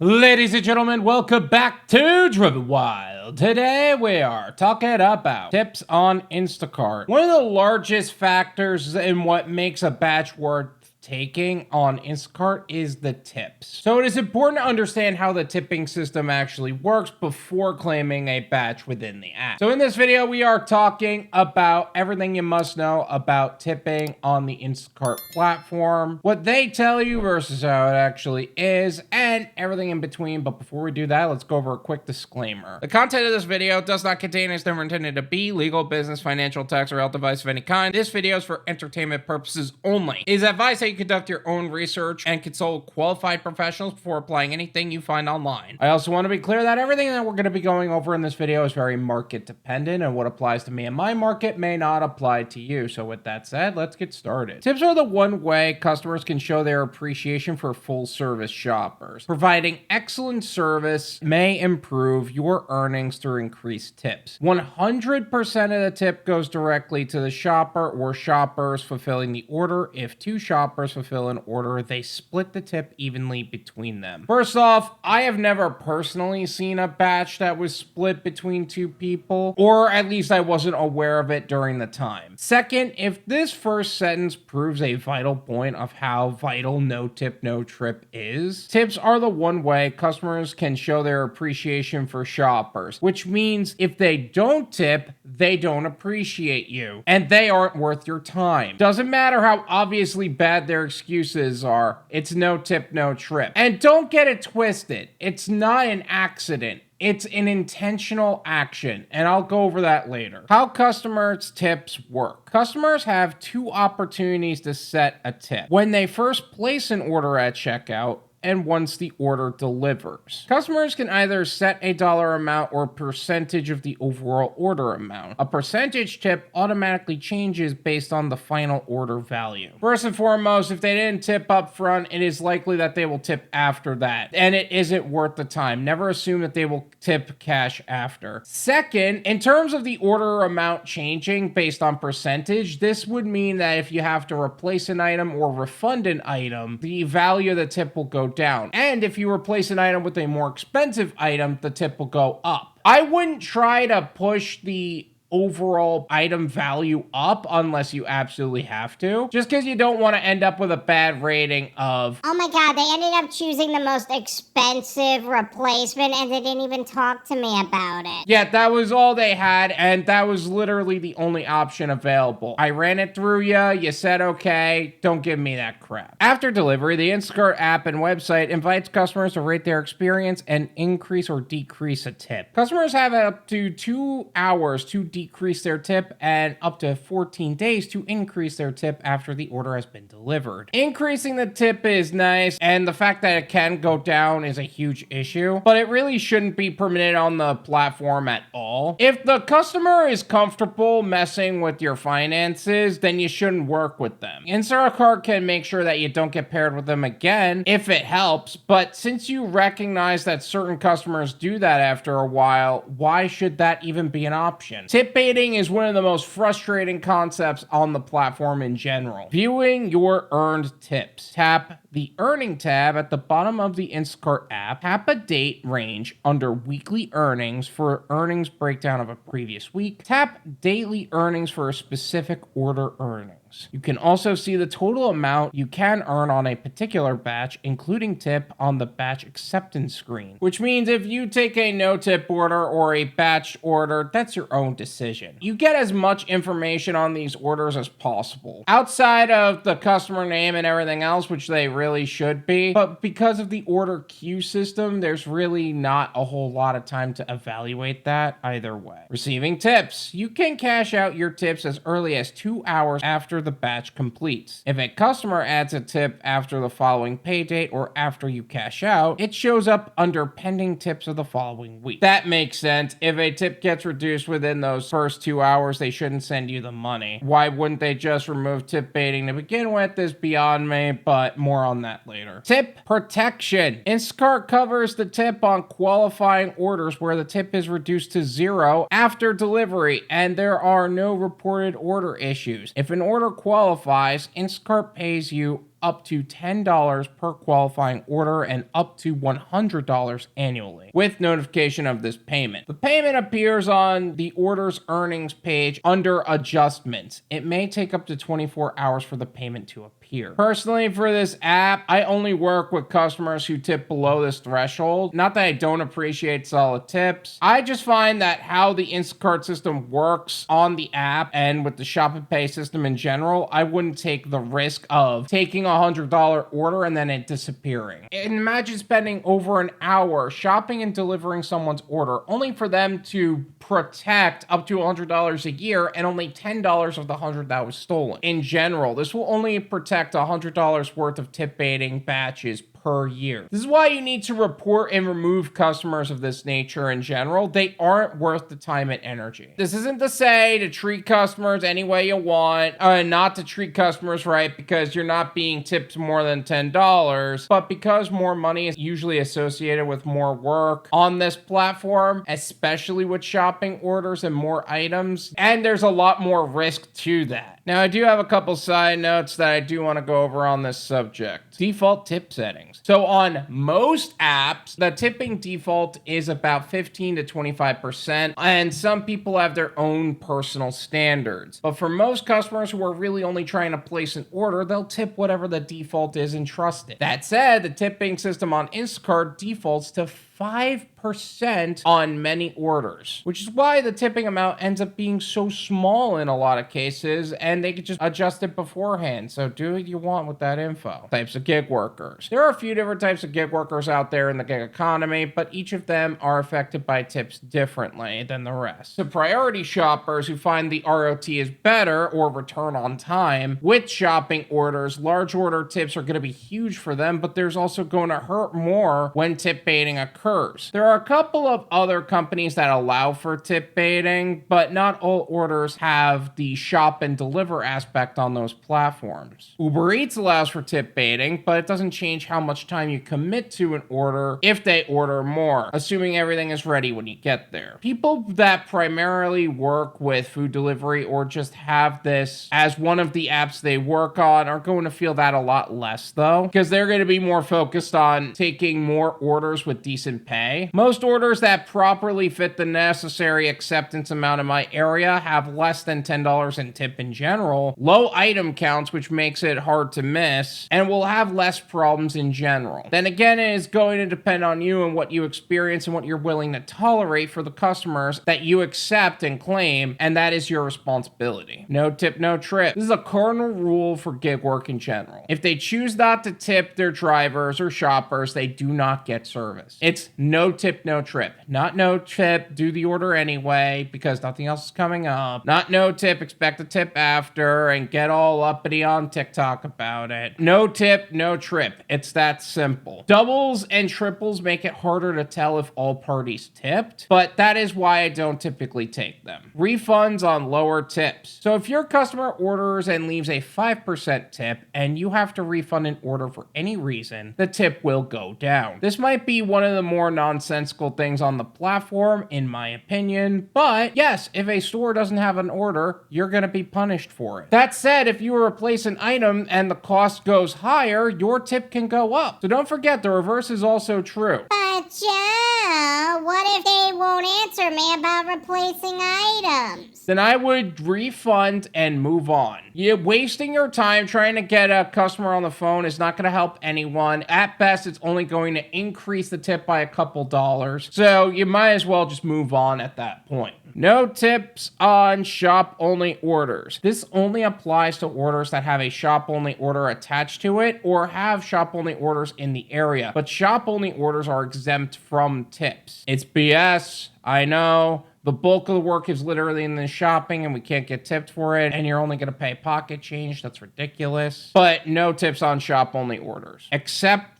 Ladies and gentlemen, welcome back to Driven Wyld. Today we are talking about tips on Instacart. One of the largest factors in what makes a batch worth taking on Instacart is the tips. So it is important to understand how the tipping system actually works before claiming a batch within the app. So in this video, we are talking about everything you must know about tipping on the Instacart platform, what they tell you versus how it actually is, and everything in between. But before we do that, let's go over a quick disclaimer. The content of this video does not contain is never intended to be legal, business, financial, tax, or health advice of any kind. This video is for entertainment purposes only. It is advised that you conduct your own research and consult qualified professionals before applying anything you find online. I also want to be clear that everything that we're going to be going over in this video is very market dependent, and what applies to me and my market may not apply to you. So with that said, let's get started. Tips are the one way customers can show their appreciation for full service shoppers. Providing excellent service may improve your earnings through increased tips. 100% of the tip goes directly to the shopper or shoppers fulfilling the order. If two shoppers fulfill an order, they split the tip evenly between them. First off, I have never personally seen a batch that was split between two people, or at least I wasn't aware of it during the time. Second, if this first sentence proves a vital point of how vital no tip, no trip is, tips are the one way customers can show their appreciation for shoppers, which means if they don't tip, they don't appreciate you, and they aren't worth your time. Doesn't matter how obviously bad their excuses are, it's no tip, no trip. And don't get it twisted, it's not an accident. It's an intentional action, and I'll go over that later. How customers' tips work. Customers have two opportunities to set a tip: when they first place an order at checkout, and once the order delivers. Customers can either set a dollar amount or percentage of the overall order amount. A percentage tip automatically changes based on the final order value. First and foremost, if they didn't tip up front, it is likely that they will tip after that, and it isn't worth the time. Never assume that they will tip cash after. Second, in terms of the order amount changing based on percentage, this would mean that if you have to replace an item or refund an item, the value of the tip will go down. And if you replace an item with a more expensive item, the tip will go up. I wouldn't try to push the overall item value up unless you absolutely have to, just because you don't want to end up with a bad rating of, oh my god, they ended up choosing the most expensive replacement and they didn't even talk to me about it. Yeah, that was all they had, and that was literally the only option available. I ran it through you said okay, don't give me that crap. After delivery, the Instacart app and website invites customers to rate their experience and increase or decrease a tip. Customers have up to 2 hours to decrease their tip and up to 14 days to increase their tip after the order has been delivered. Increasing the tip is nice, and the fact that it can go down is a huge issue, but it really shouldn't be permitted on the platform at all. If the customer is comfortable messing with your finances, then you shouldn't work with them. Instacart can make sure that you don't get paired with them again if it helps, but since you recognize that certain customers do that after a while, why should that even be an option? Tip baiting is one of the most frustrating concepts on the platform in general. Viewing your earned tips. Tap the Earning tab at the bottom of the Instacart app. Tap a date range under Weekly Earnings for earnings breakdown of a previous week. Tap Daily Earnings for a specific order earnings. You can also see the total amount you can earn on a particular batch, including tip, on the batch acceptance screen, which means if you take a no-tip order or a batch order, that's your own decision. You get as much information on these orders as possible, outside of the customer name and everything else, which they really should be, but because of the order queue system, there's really not a whole lot of time to evaluate that either way. Receiving tips. You can cash out your tips as early as 2 hours after the batch completes. If a customer adds a tip after the following pay date or after you cash out, it shows up under pending tips of the following week. That makes sense. If a tip gets reduced within those first 2 hours, they shouldn't send you the money. Why wouldn't they just remove tip baiting to begin with is beyond me, but more on that later. Tip protection. Instacart covers the tip on qualifying orders where the tip is reduced to 0 after delivery and there are no reported order issues. If an order qualifies, Instacart pays you up to $10 per qualifying order and up to $100 annually, with notification of this payment. The payment appears on the order's earnings page under adjustments. It may take up to 24 hours for the payment to appear. Personally, for this app, I only work with customers who tip below this threshold. Not that I don't appreciate solid tips. I just find that how the Instacart system works on the app and with the Shop and Pay system in general, I wouldn't take the risk of taking a $100 order and then it disappearing. And imagine spending over an hour shopping and delivering someone's order only for them to protect up to $100 a year and only $10 of the $100 that was stolen. In general, this will only protect $100 worth of tip baiting batches per year. This is why you need to report and remove customers of this nature in general. They aren't worth the time and energy. This isn't to say to treat customers any way you want, not to treat customers right because you're not being tipped more than $10, but because more money is usually associated with more work on this platform, especially with shopping orders and more items, and there's a lot more risk to that. Now, I do have a couple side notes that I do want to go over on this subject. Default tip settings. So on most apps, the tipping default is about 15 to 25%, and some people have their own personal standards. But for most customers who are really only trying to place an order, they'll tip whatever the default is and trust it. That said, the tipping system on Instacart defaults to 5% on many orders, which is why the tipping amount ends up being so small in a lot of cases, and they could just adjust it beforehand. So do what you want with that info. Types of gig workers. There are a few different types of gig workers out there in the gig economy, but each of them are affected by tips differently than the rest. So priority shoppers who find the ROT is better or return on time with shopping orders, large order tips are going to be huge for them, but there's also going to hurt more when tip baiting occurs. There are a couple of other companies that allow for tip baiting, but not all orders have the shop and deliver aspect on those platforms. UberEats allows for tip baiting, but it doesn't change how much time you commit to an order if they order more, assuming everything is ready when you get there. People that primarily work with food delivery or just have this as one of the apps they work on are going to feel that a lot less though, because they're going to be more focused on taking more orders with decent pay. Most orders that properly fit the necessary acceptance amount in my area have less than $10 in tip in general, low item counts, which makes it hard to miss, and will have less problems in general. Then again, it is going to depend on you and what you experience and what you're willing to tolerate for the customers that you accept and claim, and that is your responsibility. No tip, no trip. This is a cardinal rule for gig work in general. If they choose not to tip their drivers or shoppers, they do not get service. It's no tip, no trip. Not no tip, do the order anyway because nothing else is coming up. Not no tip, expect a tip after and get all uppity on TikTok about it. No tip, no trip. It's that simple. Doubles and triples make it harder to tell if all parties tipped, but that is why I don't typically take them. Refunds on lower tips. So if your customer orders and leaves a 5% tip and you have to refund an order for any reason, the tip will go down. This might be one of the more nonsensical things on the platform, in my opinion, but yes, if a store doesn't have an order, you're going to be punished for it. That said, if you replace an item and the cost goes higher, your tip can go up. So don't forget, the reverse is also true. But Joe, what if they won't answer me about replacing items? Then I would refund and move on. You're wasting your time trying to get a customer on the phone is not going to help anyone. At best, it's only going to increase the tip by a couple dollars. So you might as well just move on at that point. No tips on shop-only orders. This only applies to orders that have a shop-only order attached to it or have shop-only orders in the area. But shop-only orders are exempt from tips. It's BS, I know. The bulk of the work is literally in the shopping and we can't get tipped for it, and you're only going to pay pocket change. That's ridiculous. But no tips on shop-only orders.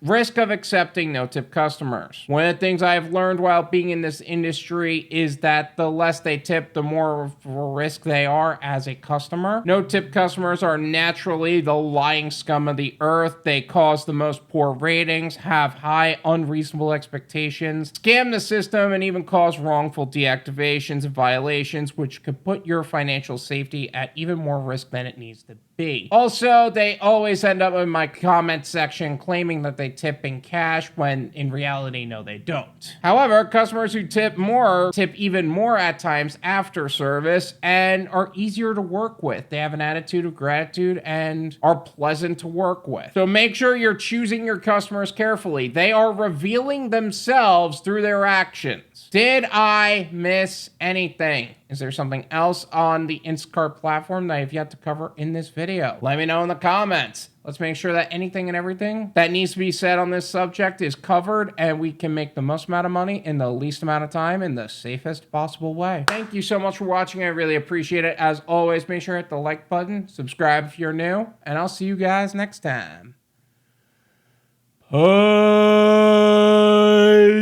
Risk of accepting no-tip customers. One of the things I've learned while being in this industry is that the less they tip, the more of a risk they are as a customer. No-tip customers are naturally the lying scum of the earth. They cause the most poor ratings, have high unreasonable expectations, scam the system, and even cause wrongful deactivations and violations, which could put your financial safety at even more risk than it needs to be. Also, they always end up in my comment section claiming that they tip in cash when in reality, no, they don't. However, customers who tip more tip even more at times after service and are easier to work with. They have an attitude of gratitude and are pleasant to work with. So make sure you're choosing your customers carefully. They are revealing themselves through their actions. Did I miss anything? Is there something else on the Instacart platform that I have yet to cover in this video? Let me know in the comments. Let's make sure that anything and everything that needs to be said on this subject is covered and we can make the most amount of money in the least amount of time in the safest possible way. Thank you so much for watching. I really appreciate it. As always, make sure to hit the like button, subscribe if you're new, and I'll see you guys next time.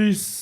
Peace.